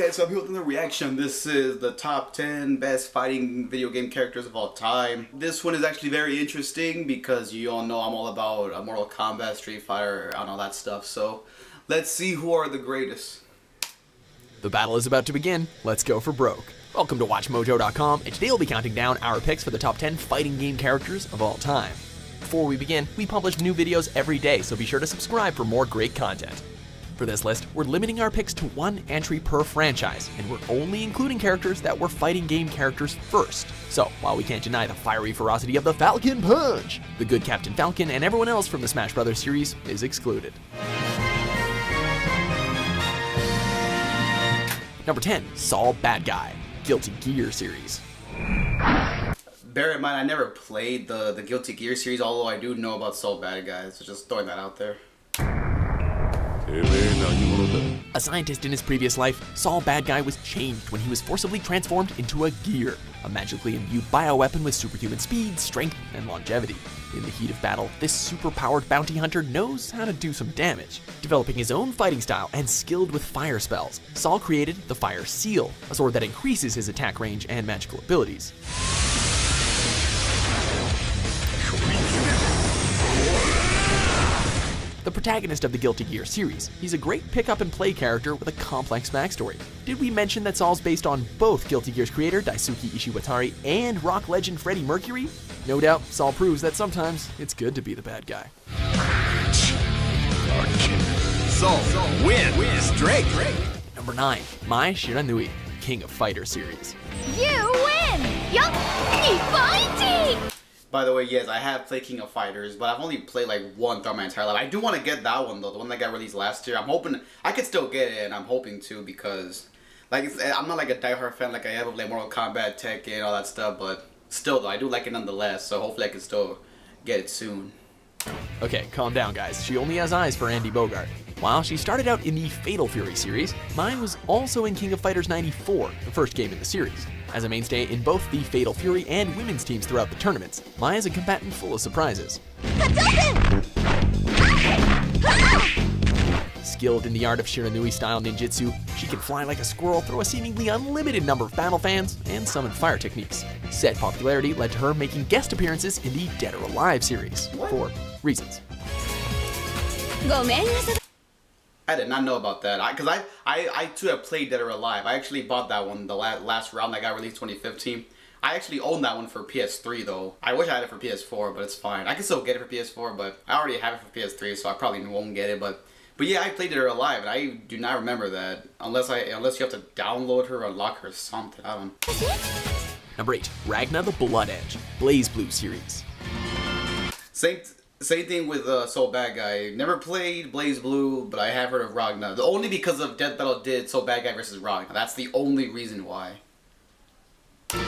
guys, so I'm here with another reaction. This is the top 10 best fighting video game characters of all time. This one is actually very interesting because you all know I'm all about Mortal Kombat, Street Fighter, and all that stuff. So let's see who are the greatest. The battle is about to begin. Let's go for broke. Welcome to WatchMojo.com, and today we'll be counting down our picks for the top 10 fighting game characters of all time. Before we begin, we publish new videos every day, so be sure to subscribe for more great content. For this list, we're limiting our picks to one entry per franchise, and we're only including characters that were fighting game characters first. So, while we can't deny the fiery ferocity of the Falcon Punch, the good Captain Falcon and everyone else from the Smash Brothers series is excluded. Number 10, Saul Bad Guy, Guilty Gear series. Bear in mind, I never played the Guilty Gear series, although I do know about Saul Bad Guy, so just throwing that out there. A scientist in his previous life, Saul Bad Guy was changed when he was forcibly transformed into a gear, a magically imbued bioweapon with superhuman speed, strength, and longevity. In the heat of battle, this super-powered bounty hunter knows how to do some damage. Developing his own fighting style and skilled with fire spells, Saul created the Fire Seal, a sword that increases his attack range and magical abilities. The protagonist of the Guilty Gear series, he's a great pick-up-and-play character with a complex backstory. Did we mention that Saul's based on both Guilty Gear's creator, Daisuke Ishiwatari, and rock legend Freddie Mercury? No doubt, Saul proves that sometimes it's good to be the bad guy. Saul, win, straight. Number 9, Mai Shiranui, King of Fighter series. You win! Yup! Fighting! By the way, yes, I have played King of Fighters, but I've only played like one throughout my entire life. I do want to get that one though, the one that got released last year. I'm hoping I could still get it, and I'm hoping to because, like, I'm not like a diehard fan like I am of like Mortal Kombat, Tekken, all that stuff, but still though, I do like it nonetheless. So hopefully I can still get it soon. Okay, calm down guys, she only has eyes for Andy Bogart. While she started out in the Fatal Fury series, Mai was also in King of Fighters 94, the first game in the series. As a mainstay in both the Fatal Fury and women's teams throughout the tournaments, Mai is a combatant full of surprises. Skilled in the art of Shiranui-style ninjutsu, she can fly like a squirrel, throw a seemingly unlimited number of battle fans, and summon fire techniques. Said popularity led to her making guest appearances in the Dead or Alive series, for reasons. I did not know about that. Because I too have played Dead or Alive. I actually bought that one the last round that got released 2015. I actually own that one for PS3 though. I wish I had it for PS4, but it's fine. I can still get it for PS4, but I already have it for PS3, so I probably won't get it. But yeah, I played Dead or Alive, and I do not remember that unless you have to download her or unlock her or something. I don't know. Number 8, Ragna the Blood Edge, Blaze Blue series. Same thing with Soul Bad Guy. Never played Blaze Blue, but I have heard of Ragna. Only because of Death Battle did Soul Bad Guy versus Ragna. That's the only reason why. You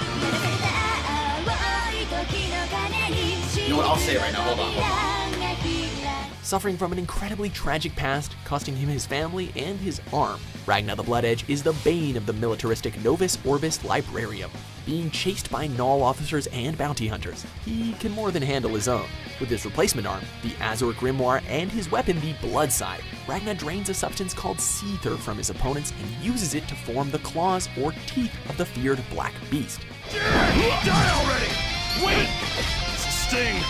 know what? I'll say it right now. Hold on. Suffering from an incredibly tragic past, costing him his family and his arm, Ragna the Blood Edge is the bane of the militaristic Novus Orbis Librarium. Being chased by Null officers and bounty hunters, he can more than handle his own. With his replacement arm, the Azure Grimoire, and his weapon, the Blood Side, Ragna drains a substance called Seether from his opponents and uses it to form the claws or teeth of the feared Black Beast. Die already! Wait! It's a sting!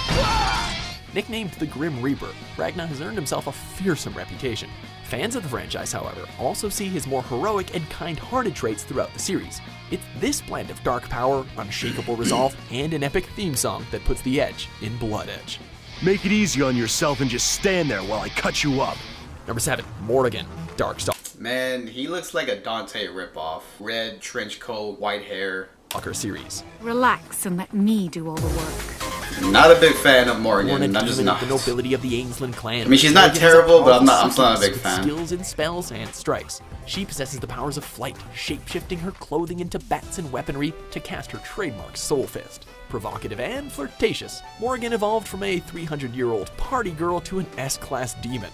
Nicknamed the Grim Reaper, Ragna has earned himself a fearsome reputation. Fans of the franchise, however, also see his more heroic and kind-hearted traits throughout the series. It's this blend of dark power, unshakable resolve, and an epic theme song that puts the edge in Blood Edge. Make it easy on yourself and just stand there while I cut you up. Number 7, Morrigan, Darkstalker Man, he looks like a Dante ripoff. Red trench coat, white hair. series. Relax and let me do all the work. Not a big fan of Morrigan. Born a I'm just demon not. of the nobility of the Ainsland clan. I mean, she's not Morrigan is terrible, but powerful I'm still not a big with fan. Skills in spells and strikes. She possesses the powers of flight, shape-shifting her clothing into bats and weaponry to cast her trademark Soul Fist. Provocative and flirtatious, Morrigan evolved from a 300-year-old party girl to an S-class demon.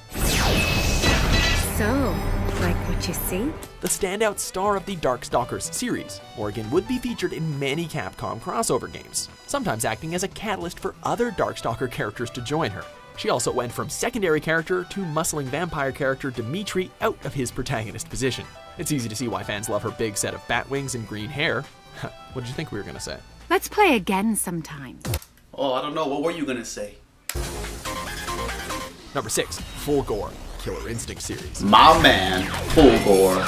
So, like what you see? The standout star of the Darkstalkers series, Morrigan would be featured in many Capcom crossover games, sometimes acting as a catalyst for other Darkstalker characters to join her. She also went from secondary character to muscling vampire character Dimitri out of his protagonist position. It's easy to see why fans love her big set of bat wings and green hair. What did you think we were gonna say? Let's play again sometime. Oh, I don't know. What were you gonna say? Number 6, Full Gore, Killer Instinct series. My man, Full Gore.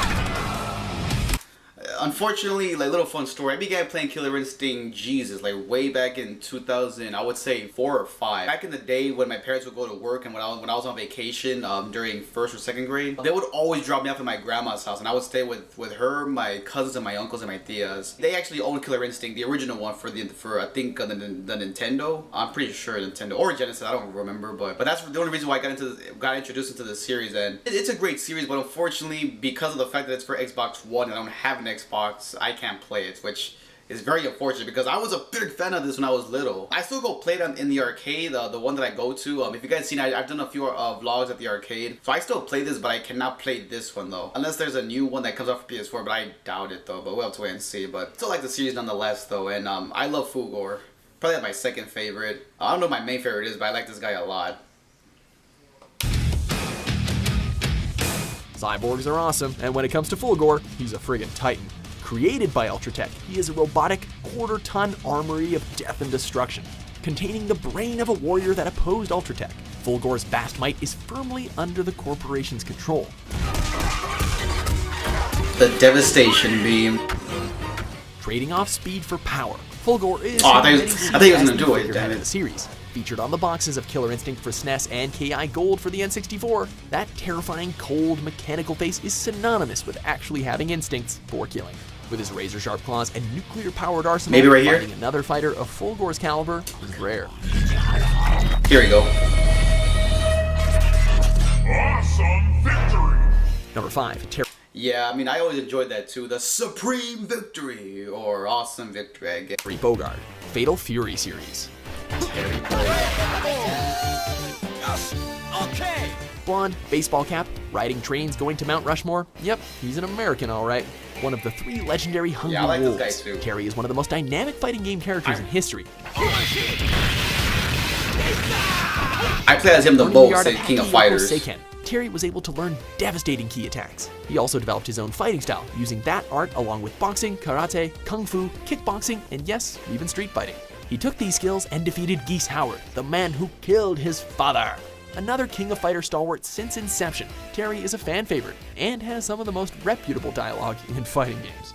Unfortunately, like, little fun story. I began playing Killer Instinct, Jesus, like way back in 2000, I would say 4 or 5. Back in the day when my parents would go to work and when I was on vacation during 1st or 2nd grade, they would always drop me off at my grandma's house and I would stay with her, my cousins, and my uncles and my tias. They actually owned Killer Instinct, the original one for I think the Nintendo. I'm pretty sure Nintendo or Genesis. I don't remember, but that's the only reason why I got introduced into the series. And it's a great series, but unfortunately, because of the fact that it's for Xbox One and I don't have an Xbox, I can't play it, which is very unfortunate because I was a big fan of this when I was little. I still go play it in the arcade, the one that I go to. If you guys seen, I've done a few vlogs at the arcade, so I still play this, but I cannot play this one though, unless there's a new one that comes out for PS4. But I doubt it though. But we'll have to wait and see. But still like the series nonetheless though, and I love Full Gore. Probably my second favorite. I don't know what my main favorite is, but I like this guy a lot. Cyborgs are awesome, and when it comes to Full Gore, he's a friggin' titan. Created by Ultratech, he is a robotic, quarter-ton armory of death and destruction, containing the brain of a warrior that opposed Ultratech. Full Gore's vast might is firmly under the corporation's control. The Devastation Beam. Trading off speed for power, Full Gore is I thought he was gonna do it, damn in it. the series. Featured on the boxes of Killer Instinct for SNES and KI Gold for the N64, that terrifying, cold, mechanical face is synonymous with actually having instincts for killing. With his razor-sharp claws and nuclear-powered arsenal, maybe right here? finding another fighter of Full Gore's caliber is rare. Here we go. Awesome victory! Number 5, Yeah, I mean, I always enjoyed that too. The Supreme Victory, or Awesome Victory, I guess. Terry Bogard, Fatal Fury series. Okay! Blonde, baseball cap, riding trains, going to Mount Rushmore. Yep, he's an American, all right. One of the 3 legendary Hungry I like this Wolves. guy too. Terry is one of the most dynamic fighting game characters in history. I play as him the Learning the most art in of King of Hakiyoko Fighters. Seiken, Terry was able to learn devastating key attacks. He also developed his own fighting style, using that art along with boxing, karate, kung fu, kickboxing, and yes, even street fighting. He took these skills and defeated Geese Howard, the man who killed his father. Another King of Fighter stalwart since inception, Terry is a fan favorite and has some of the most reputable dialogue in fighting games.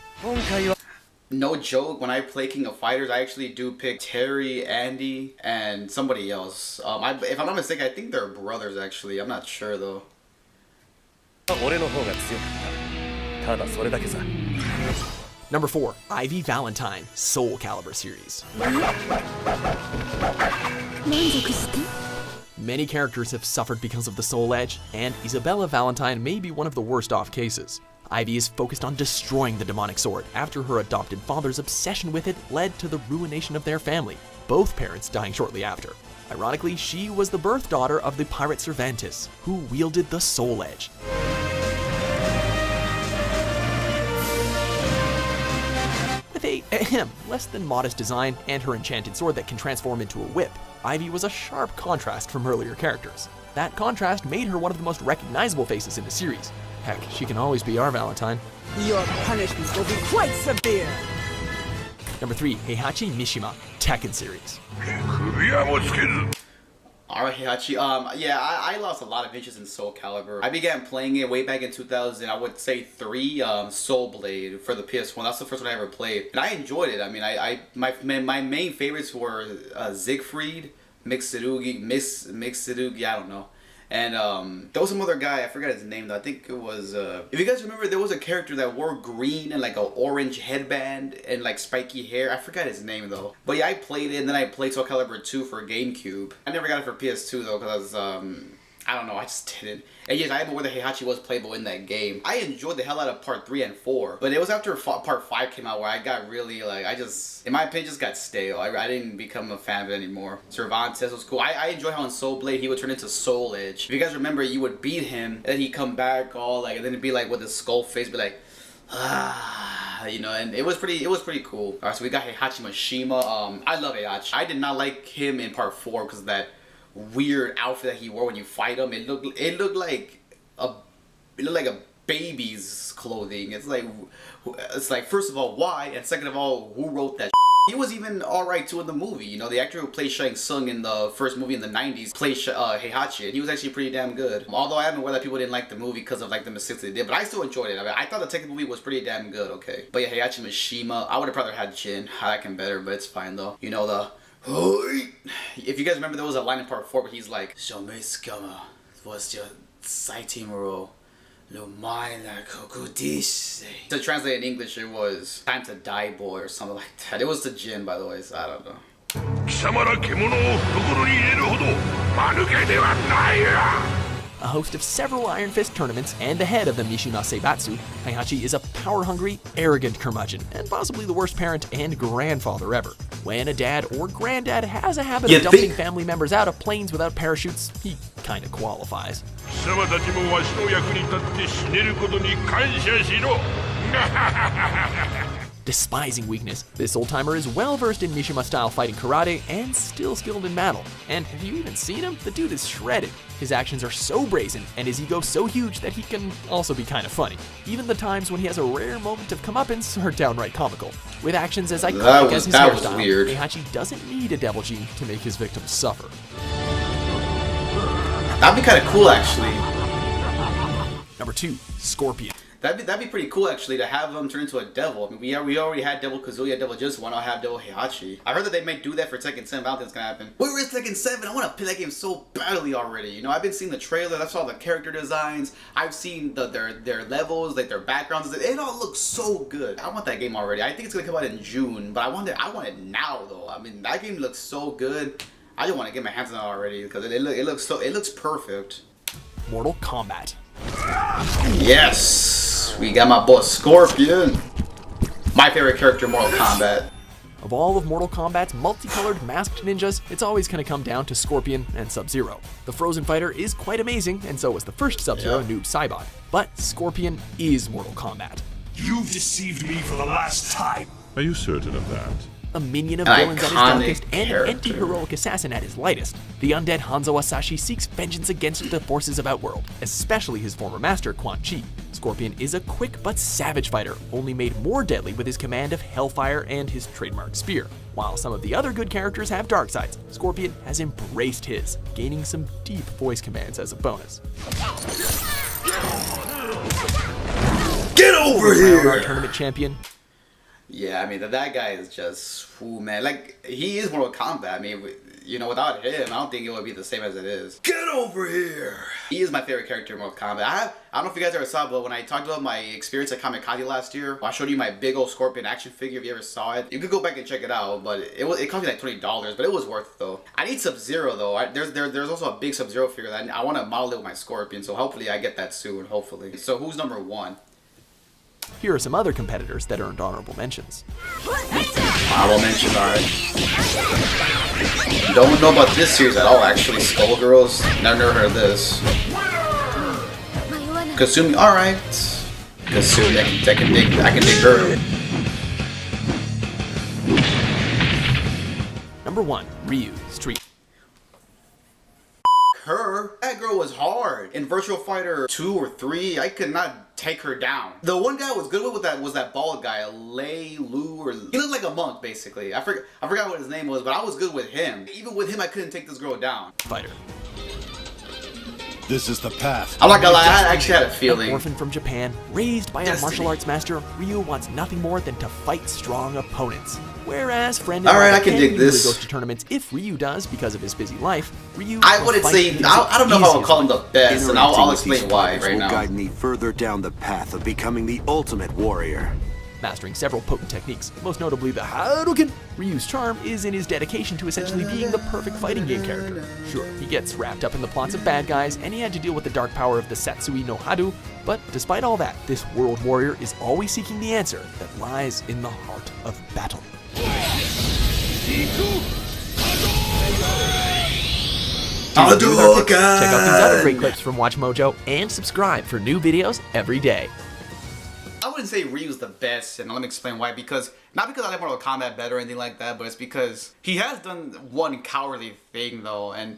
No joke, when I play King of Fighters, I actually do pick Terry, Andy, and somebody else. If I'm not mistaken, I think they're brothers actually. I'm not sure though. Number 4, Ivy Valentine, Soul Calibur series. Many characters have suffered because of the Soul Edge, and Isabella Valentine may be one of the worst off cases. Ivy is focused on destroying the demonic sword after her adopted father's obsession with it led to the ruination of their family, both parents dying shortly after. Ironically, she was the birth daughter of the pirate Cervantes, who wielded the Soul Edge. With a less than modest design and her enchanted sword that can transform into a whip, Ivy was a sharp contrast from earlier characters. That contrast made her one of the most recognizable faces in the series. Heck, she can always be our Valentine. Your punishment will be quite severe. Number 3, Heihachi Mishima, Tekken series. Alright, Heihachi. Yeah, I lost a lot of interest in Soul Calibur. I began playing it way back in 2000, I would say 3, Soul Blade for the PS1. That's the first one I ever played. And I enjoyed it. I mean, my main favorites were Siegfried, Mixerugi, I don't know. And there was some other guy, I forgot his name though. I think it was if you guys remember, there was a character that wore green and like an orange headband and like spiky hair. I forgot his name though. But yeah, I played it, and then I played Soul Calibur 2 for GameCube. I never got it for PS2 though, because I don't know, I just didn't. And yes, I am aware that Heihachi was playable in that game. I enjoyed the hell out of part 3 and 4, but it was after part 5 came out where I got really, like, in my opinion, just got stale. I didn't become a fan of it anymore. Cervantes was cool. I enjoy how in Soul Blade he would turn into Soul Edge. If you guys remember, you would beat him, and then he'd come back all like, and then it'd be like with his skull face, be like, you know, and it was pretty cool. Alright, so we got Heihachi Mishima. I love Heihachi. I did not like him in part 4 because of that weird outfit that he wore when you fight him. It looked like a baby's clothing. It's like first of all, why, and second of all, who wrote that? He was even alright too in the movie. You know, the actor who played Shang Tsung in the first movie in the 90s played Heihachi, and he was actually pretty damn good. Although I am aware that people didn't like the movie because of like the mistakes they did, but I still enjoyed it. I mean, I thought the second movie was pretty damn good, okay. But yeah, Heihachi Mishima, I would have rather had Jin. I like him better, but it's fine though. You know, if you guys remember, there was a line in part 4 where he's like, "Shomeitsukama, what's your sighting role? No mind like Kokudish." To translate in English, it was "time to die, boy," or something like that. It was to Jin, by the way, so I don't know. 貴様ら獣を懐に入れるほど間抜けではないわ A host of several Iron Fist tournaments and the head of the Mishima Seibatsu, Heihachi is a power-hungry, arrogant curmudgeon, and possibly the worst parent and grandfather ever. When a dad or granddad has a habit of dumping family members out of planes without parachutes, he kinda qualifies. 貴様たちもわしの役に立って死ねることに感謝しろ Despising weakness, this old-timer is well-versed in Mishima-style fighting karate and still skilled in battle. And have you even seen him? The dude is shredded. His actions are so brazen and his ego so huge that he can also be kind of funny. Even the times when he has a rare moment of comeuppance are downright comical. With actions as iconic as his hairstyle, Heihachi doesn't need a devil gene to make his victims suffer. That'd be kind of cool, actually. Number 2, Scorpion. That'd be pretty cool, actually, to have him turn into a devil. I mean, we already had Devil Kazuya, Devil Jitsu. Why not have Devil Heihachi? I heard that they may do that for Tekken 7. I don't think it's gonna happen. Where is Tekken 7? I want to play that game so badly already. You know, I've been seeing the trailer. I've saw the character designs. I've seen their levels, like their backgrounds. It all looks so good. I want that game already. I think it's gonna come out in June, but I want it now, though. I mean, that game looks so good. I just want to get my hands on it already because it looks perfect. Mortal Kombat. Yes, we got my boy Scorpion. My favorite character in Mortal Kombat. Of all of Mortal Kombat's multicolored masked ninjas, it's always going to come down to Scorpion and Sub-Zero. The Frozen Fighter is quite amazing, and so was the first Sub-Zero, Noob Saibot. But Scorpion is Mortal Kombat. You've deceived me for the last time. Are you certain of that? A minion of villains at his darkest and an anti-heroic assassin at his lightest, the undead Hanzo Asashi seeks vengeance against the forces of Outworld, especially his former master, Quan Chi. Scorpion is a quick but savage fighter, only made more deadly with his command of Hellfire and his trademark spear. While some of the other good characters have dark sides, Scorpion has embraced his, gaining some deep voice commands as a bonus. Get over here! Our tournament champion. Yeah, I mean, that guy is just, ooh, man. Like, he is Mortal Kombat. I mean, you know, without him, I don't think it would be the same as it is. Get over here! He is my favorite character in Mortal Kombat. I don't know if you guys ever saw it, but when I talked about my experience at Kamikaze last year, I showed you my big old Scorpion action figure. If you ever saw it, you could go back and check it out, but it cost me like $20, but it was worth it, though. I need Sub-Zero, though. There's also a big Sub-Zero figure that I want to model it with my Scorpion, so hopefully I get that soon, hopefully. So who's number 1? Here are some other competitors that earned honorable mentions. Honorable mention, alright. Don't know about this series at all, actually. Skullgirls. Never heard of this. Kasumi, alright. Kasumi, I can dig her. Number 1, Ryu, Street. Her? That girl was hard. In Virtual Fighter 2 or 3, I could not take her down. The one guy I was good with that was that bald guy, Lei Lu, or he looked like a monk basically. I forgot what his name was, but I was good with him. Even with him, I couldn't take this girl down. Fighter. This is the path. I'm not gonna lie, I actually had a feeling. An orphan from Japan, raised by a martial arts master, Ryu wants nothing more than to fight strong opponents. Whereas friend Alright, I can dig this. Goes to tournaments if Ryu does because of his busy life. Ryu I wouldn't say, I don't know if I would call him the best, and I'll explain why right now. Will guide me further down the path of becoming the ultimate warrior. Mastering several potent techniques, most notably the Hadouken, Ryu's charm is in his dedication to essentially being the perfect fighting game character. Sure, he gets wrapped up in the plots of bad guys, and he had to deal with the dark power of the Satsui no Hadu, but despite all that, this world warrior is always seeking the answer that lies in the heart of battle. Check Check out these other great clips from Watch Mojo, and subscribe for new videos every day. I wouldn't say Ryu's the best, and let me explain why. Not because I like Mortal Kombat better or anything like that, but it's because he has done one cowardly thing though, and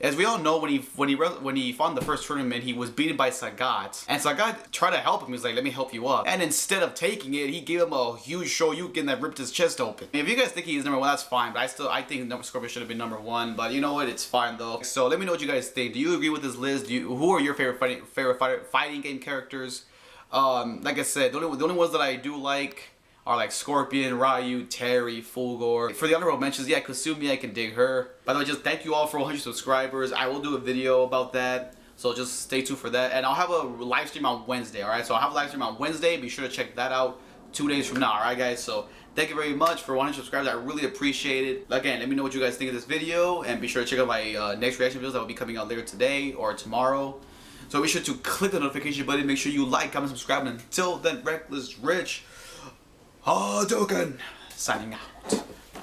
As we all know, when he fought in the first tournament, he was beaten by Sagat, and Sagat tried to help him. He was like, "Let me help you up," and instead of taking it, he gave him a huge Shoryuken that ripped his chest open. If you guys think he's number 1, that's fine, but I think Scorpion should have been number 1. But you know what? It's fine though. So let me know what you guys think. Do you agree with this list? Who are your favorite fighting game characters? Like I said, the only ones that I do like are like Scorpion, Ryu, Terry, Fulgore. For the honorable mentions, yeah, Kasumi, I can dig her. By the way, just thank you all for 100 subscribers. I will do a video about that, so just stay tuned for that. And I'll have a live stream on Wednesday, alright? So I'll have a live stream on Wednesday. Be sure to check that out 2 days from now, alright guys? So thank you very much for 100 subscribers. I really appreciate it. Again, let me know what you guys think of this video, and be sure to check out my next reaction videos that will be coming out later today or tomorrow. So be sure to click the notification button, make sure you like, comment, subscribe, and until then, REKLEZ Rich Hadouken! Signing out.